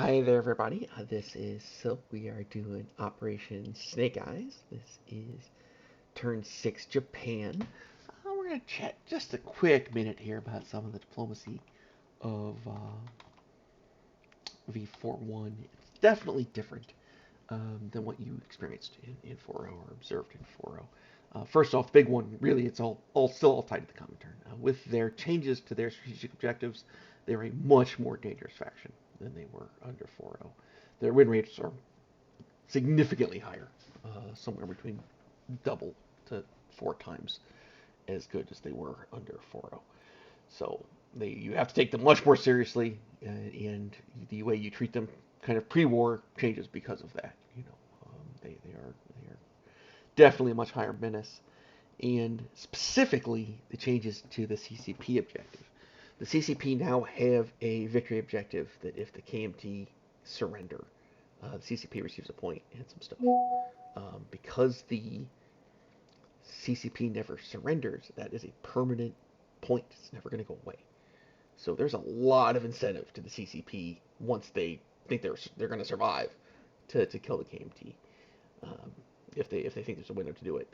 Hi there, everybody. This is Silk. We are doing Operation Snake Eyes. This is Turn 6 Japan. We're going to chat just a quick minute here about some of the diplomacy of V41. It's definitely different than what you experienced in 4.0 or observed in 4.0. First off, big one, really, it's still all tied to the Comintern. With their changes to their strategic objectives, they're a much more dangerous faction than they were under 4.0. Their win rates are significantly higher, somewhere between double to 4 times as good as they were under 4.0. So you have to take them much more seriously, and the way you treat them kind of pre-war changes because of that. They are definitely a much higher menace, and specifically the changes to the CCP objective. The CCP now have a victory objective that if the KMT surrender, the CCP receives a point and some stuff. Because the CCP never surrenders, that is a permanent point. It's never going to go away. So there's a lot of incentive to the CCP once they think they're going to survive to kill the KMT. If they think there's a window to do it.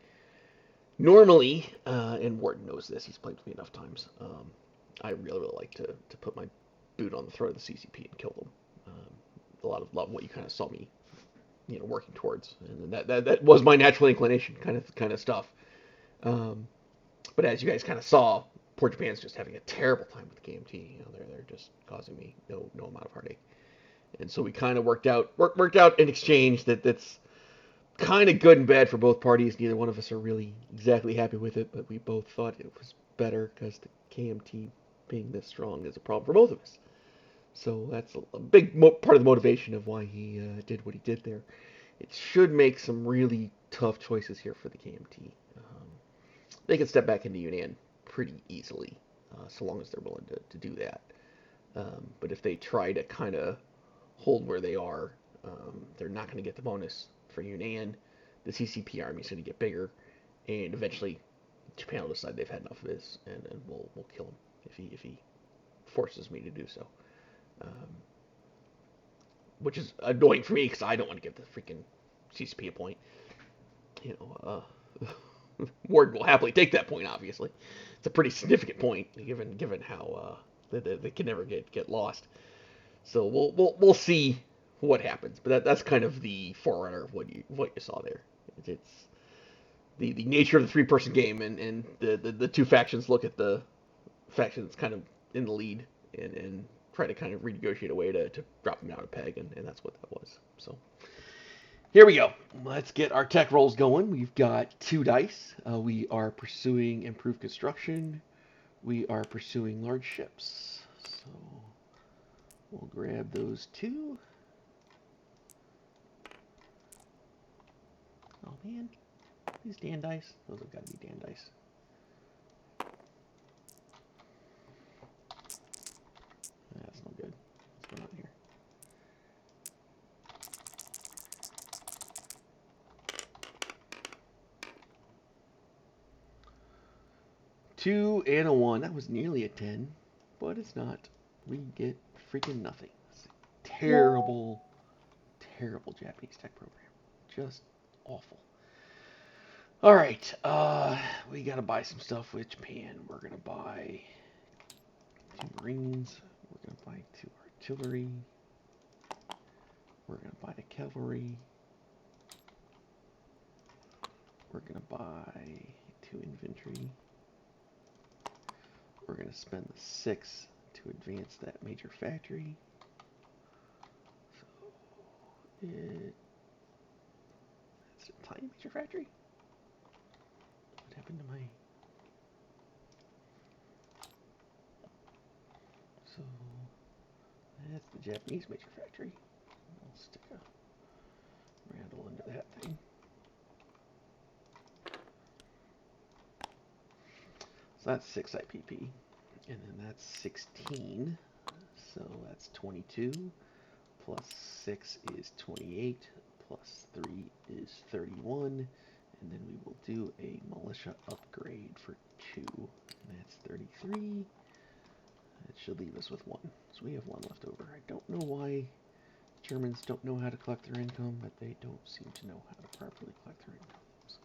Normally, and Wharton knows this, he's played with me enough times. I really like to put my boot on the throat of the CCP and kill them. A lot of love what you kind of saw me, working towards, and that was my natural inclination, kind of stuff. But as you guys kind of saw, poor Japan's just having a terrible time with the KMT. They're just causing me no amount of heartache. And so we kind of worked out an exchange that's kind of good and bad for both parties. Neither one of us are really exactly happy with it, but we both thought it was better because the KMT being this strong is a problem for both of us. So that's a big part of the motivation of why he did what he did there. It should make some really tough choices here for the KMT. They can step back into Yunnan pretty easily, so long as they're willing to do that. But if they try to kind of hold where they are, they're not going to get the bonus for Yunnan. The CCP army is going to get bigger, and eventually Japan will decide they've had enough of this, and we'll kill him if he forces me to do so. Which is annoying for me because I don't want to give the freaking CCP a point. Ward will happily take that point. Obviously, it's a pretty significant point given how they can never get lost. So we'll see what happens. But that's kind of the forerunner of what you saw there. It's the nature of the 3-person game, and the two factions look at the faction that's kind of in the lead and try to kind of renegotiate a way to drop them down a peg, and that's what that was. So here we go. Let's get our tech rolls going. We've got 2 dice. We are pursuing improved construction. We are pursuing large ships. So we'll grab those 2. Oh man, these Dan dice. Those have got to be Dan dice. That's no good. What's going on here? Two and a 1. That was nearly a 10, but it's not. We get freaking nothing. It's a terrible, terrible Japanese tech program. Just awful. All right, we gotta buy some stuff with Japan. We're gonna buy 2 Marines. We're gonna buy 2 artillery. We're gonna buy the cavalry. We're gonna buy 2 infantry. We're gonna spend the 6 to advance that major factory. So it's a tiny major factory. What happened to my? So that's the Japanese major factory. I'll stick a Randall into that thing. So that's 6 IPP, and then that's 16. So that's 22. Plus 6 is 28. Plus 3 is 31. And then we will do a militia upgrade for 2. And that's 33. It should leave us with 1. So we have 1 left over. I don't know why Germans don't know how to collect their income, but they don't seem to know how to properly collect their income. So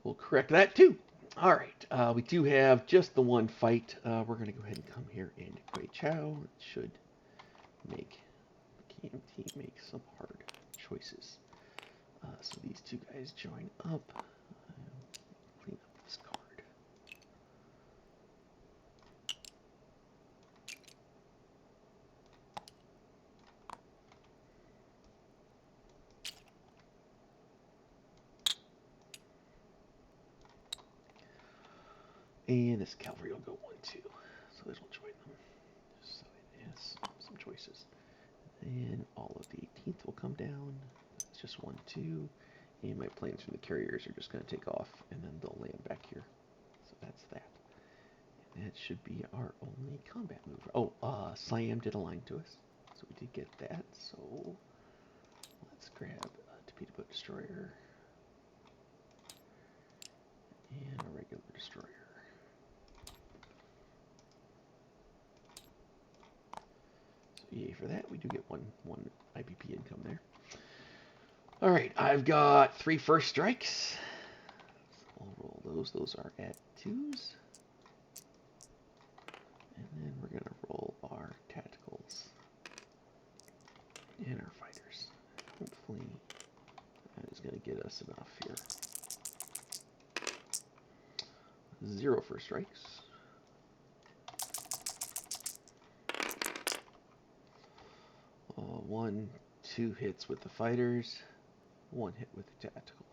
we'll correct that too. All right, we do have just the one fight. We're going to go ahead and come here and Kuei Chow. It should make KMT make some hard choices. So these two guys join up. Clean up this card. And this cavalry will go 1-2. So this will join them. So it has some choices. And all of the 18th will come down. It's just 1-2. And my planes from the carriers are just going to take off, and then they'll land back here. So that's that. And that should be our only combat move. Oh, Siam did align to us. So we did get that. So let's grab a torpedo boat destroyer and a regular destroyer. So yay for that. We do get one IPP income there. All right, I've got 3 first strikes. So I'll roll those. Those are at 2s. And then we're going to roll our tacticals and our fighters. Hopefully that is going to get us enough here. 0 first strikes. 1, 2 hits with the fighters. 1 hit with the tactical.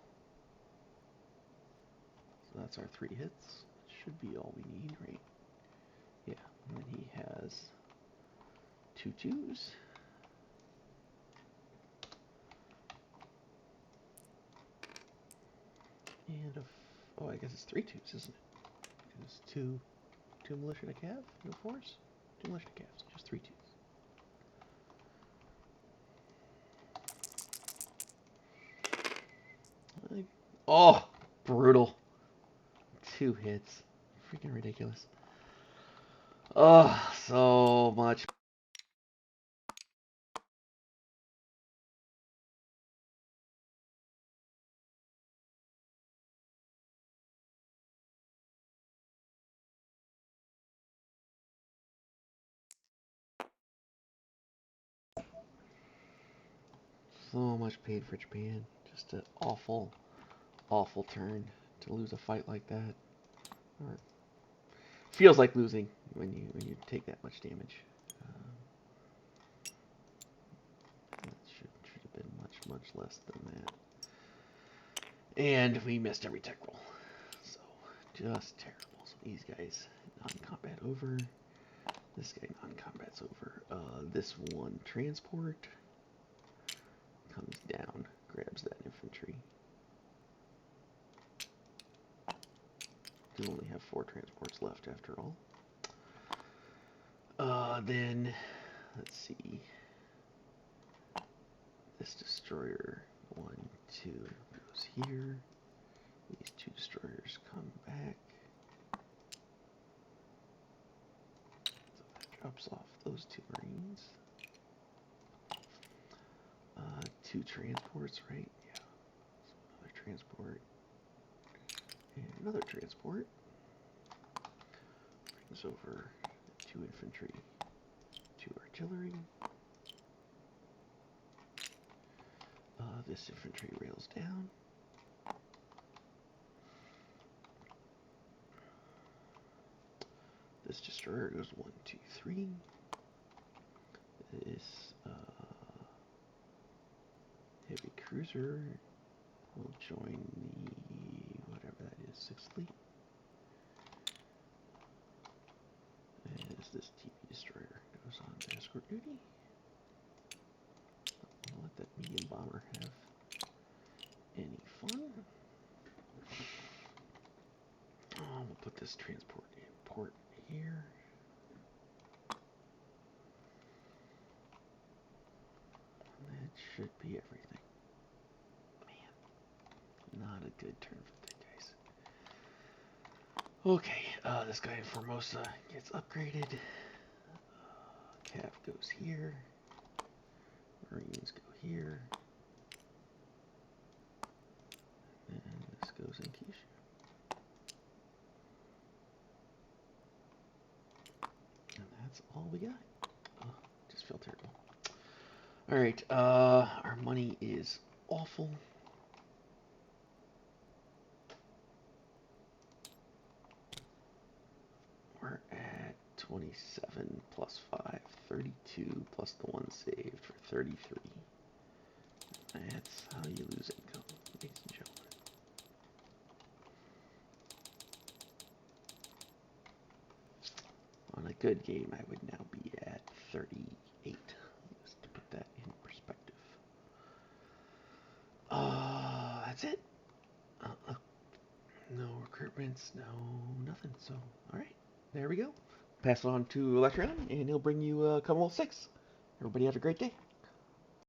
So that's our 3 hits. Should be all we need, right? Yeah, and then he has 2 2s. And oh, I guess it's 3 2s, isn't it? Because 2 militia to cav, no force. 2 militia to cav, so just 3 2s. Oh, brutal. 2 hits. Freaking ridiculous. Oh, so much. So much pain for Japan. Just an awful, awful turn to lose a fight like that. Or feels like losing when you take that much damage. It should have been much less than that. And we missed every tech roll. So just terrible. So these guys non-combat over. This guy non-combat's over. This one transport comes down, grabs that infantry. Do only have 4 transports left after all. Then let's see. This destroyer 1, 2 goes here. These 2 destroyers come back. So that drops off those 2 marines. 2 transports, right? Yeah. So another transport. And another transport. Brings over 2 infantry, 2 artillery. This infantry rails down. This destroyer goes 1, 2, 3. This heavy cruiser will join the whatever that is, 6th Fleet. As this TV destroyer goes on to escort duty. I'll let that medium bomber have any fun. We'll put this transport in port here. And that should be everything. Man, not a good turn for the guys. Okay, this guy in Formosa gets upgraded. Cav goes here. Marines go here. And this goes in Quiche. And that's all we got. Oh, just feel terrible. All right, our money is awful. We're at 27 plus 5, 32 plus the one saved for 33. That's how you lose income, ladies and gentlemen. On a good game, I would now be at 38, just to put that in perspective. That's it. No recruitments, no nothing. So, all right, there we go. Pass it on to Electron, and he'll bring you Commonwealth 6. Everybody have a great day.